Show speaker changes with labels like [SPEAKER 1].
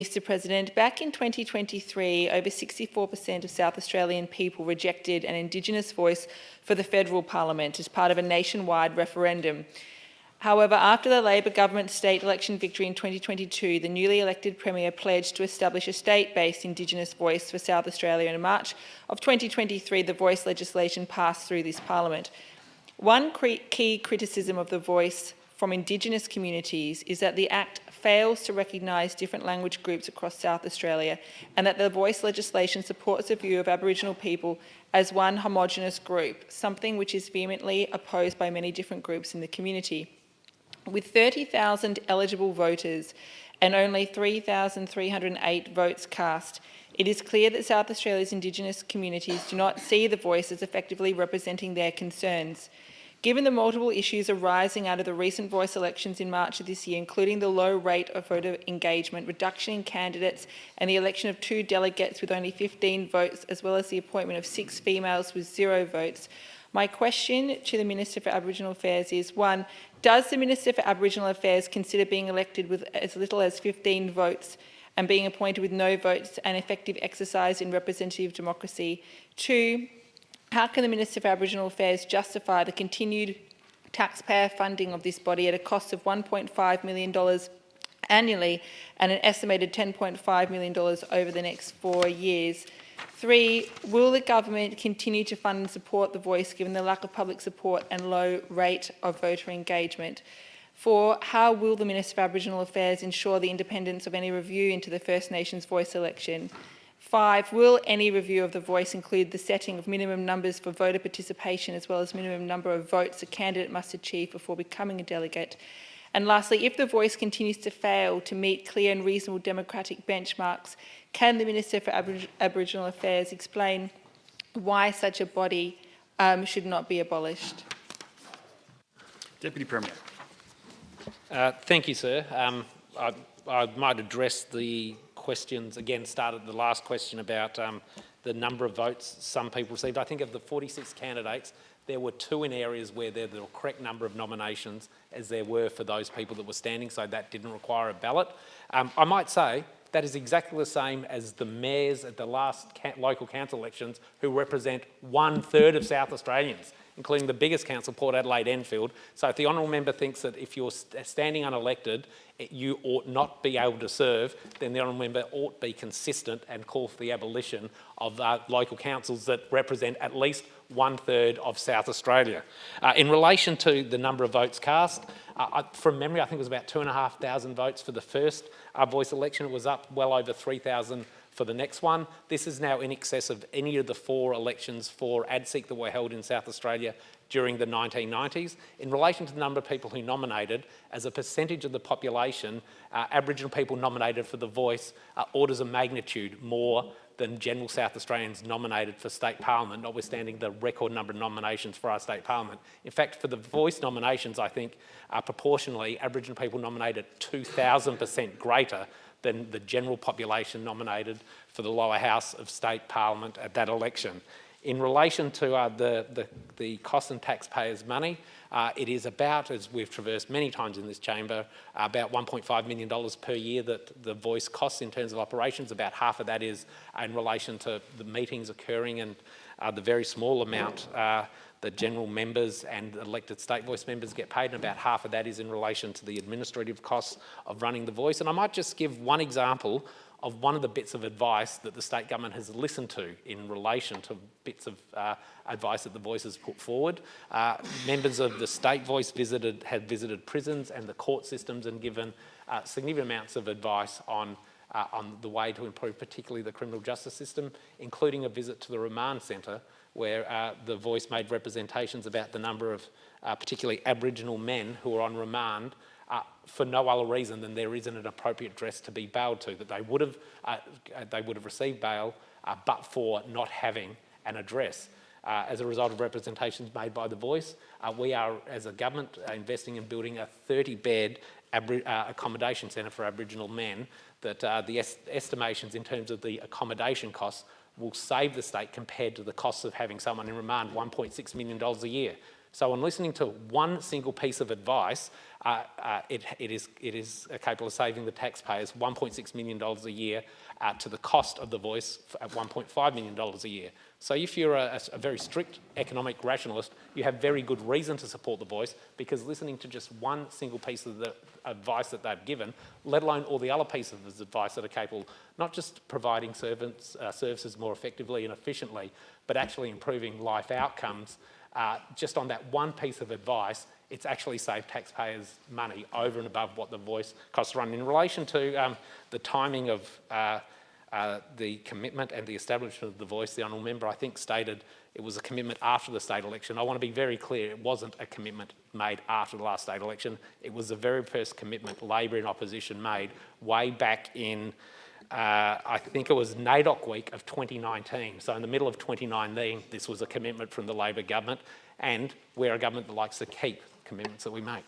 [SPEAKER 1] Mr. President, back in 2023, over 64% of South Australian people rejected an Indigenous voice for the federal parliament as part of a nationwide referendum. However, after the Labor government state election victory in 2022, the newly elected Premier pledged to establish a state-based Indigenous voice for South Australia, and in March of 2023, the voice legislation passed through this parliament. One key criticism of the voice from Indigenous communities is that the Act fails to recognise different language groups across South Australia, and that the voice legislation supports a view of Aboriginal people as one homogenous group, something which is vehemently opposed by many different groups in the community. With 30,000 eligible voters and only 3,308 votes cast, it is clear that South Australia's Indigenous communities do not see the voice as effectively representing their concerns. Given the multiple issues arising out of the recent voice elections in March of this year, including the low rate of voter engagement, reduction in candidates, and the election of 2 delegates with only 15 votes, as well as the appointment of 6 females with 0 votes, my question to the Minister for Aboriginal Affairs is, 1, does the Minister for Aboriginal Affairs consider being elected with as little as 15 votes and being appointed with no votes an effective exercise in representative democracy? 2, how can the Minister for Aboriginal Affairs justify the continued taxpayer funding of this body at a cost of $1.5 million annually and an estimated $10.5 million over the next 4 years? 3, will the government continue to fund and support the voice given the lack of public support and low rate of voter engagement? 4, how will the Minister for Aboriginal Affairs ensure the independence of any review into the First Nations voice election? 5, will any review of the voice include the setting of minimum numbers for voter participation as well as minimum number of votes a candidate must achieve before becoming a delegate? And lastly, if the voice continues to fail to meet clear and reasonable democratic benchmarks, can the Minister for Aboriginal Affairs explain why such a body should not be abolished?
[SPEAKER 2] Deputy Premier.
[SPEAKER 3] Thank you, sir. I might address the questions, again, started the last question about the number of votes some people received. I think of the 46 candidates, there were 2 in areas where there were the correct number of nominations as there were for those people that were standing, so that didn't require a ballot. I might say that is exactly the same as the mayors at the last local council elections who represent 1/3 of South Australians, including the biggest council, Port Adelaide Enfield. So if the honourable member thinks that if you're standing unelected, you ought not be able to serve, then the honourable member ought be consistent and call for the abolition of local councils that represent at least 1/3 of South Australia. In relation to the number of votes cast, from memory, I think it was about 2,500 votes for the first voice election. It was up well over 3,000 for the next one. This is now in excess of any of the 4 elections for ADSEC that were held in South Australia during the 1990s. In relation to the number of people who nominated, as a percentage of the population, Aboriginal people nominated for the voice orders of magnitude more than general South Australians nominated for state parliament, notwithstanding the record number of nominations for our state parliament. In fact, for the voice nominations, I think proportionally, Aboriginal people nominated 2,000% greater than the general population nominated for the lower house of state parliament at that election. In relation to the cost and taxpayers' money, it is about, as we've traversed many times in this chamber, about $1.5 million per year that the voice costs in terms of operations. About half of that is in relation to the meetings occurring, and the very small amount the general members and elected state voice members get paid, and about half of that is in relation to the administrative costs of running the voice. And I might just give one example of one of the bits of advice that the state government has listened to in relation to bits of advice that the voice has put forward. Members of the state voice have visited prisons and the court systems and given significant amounts of advice on the way to improve particularly the criminal justice system, including a visit to the remand centre where the voice made representations about the number of particularly Aboriginal men who are on remand for no other reason than there isn't an appropriate address to be bailed to, that they would have received bail but for not having an address. As a result of representations made by the voice, we are, as a government, investing in building a 30-bed accommodation centre for Aboriginal men that the estimations in terms of the accommodation costs will save the state compared to the costs of having someone in remand $1.6 million a year. So on listening to one single piece of advice, it is capable of saving the taxpayers $1.6 million a year to the cost of the voice at $1.5 million a year. So if you're a very strict economic rationalist, you have very good reason to support the voice, because listening to just one single piece of the advice that they've given, let alone all the other pieces of advice that are capable not just providing services more effectively and efficiently, but actually improving life outcomes, just on that one piece of advice, it's actually saved taxpayers money over and above what the voice costs run. In relation to the timing of the commitment and the establishment of the voice, the honourable member, I think, stated it was a commitment after the state election. I want to be very clear, it wasn't a commitment made after the last state election. It was the very first commitment Labor in opposition made way back in, I think it was NAIDOC week of 2019. So in the middle of 2019, this was a commitment from the Labor government, and we're a government that likes to keep commitments that we make.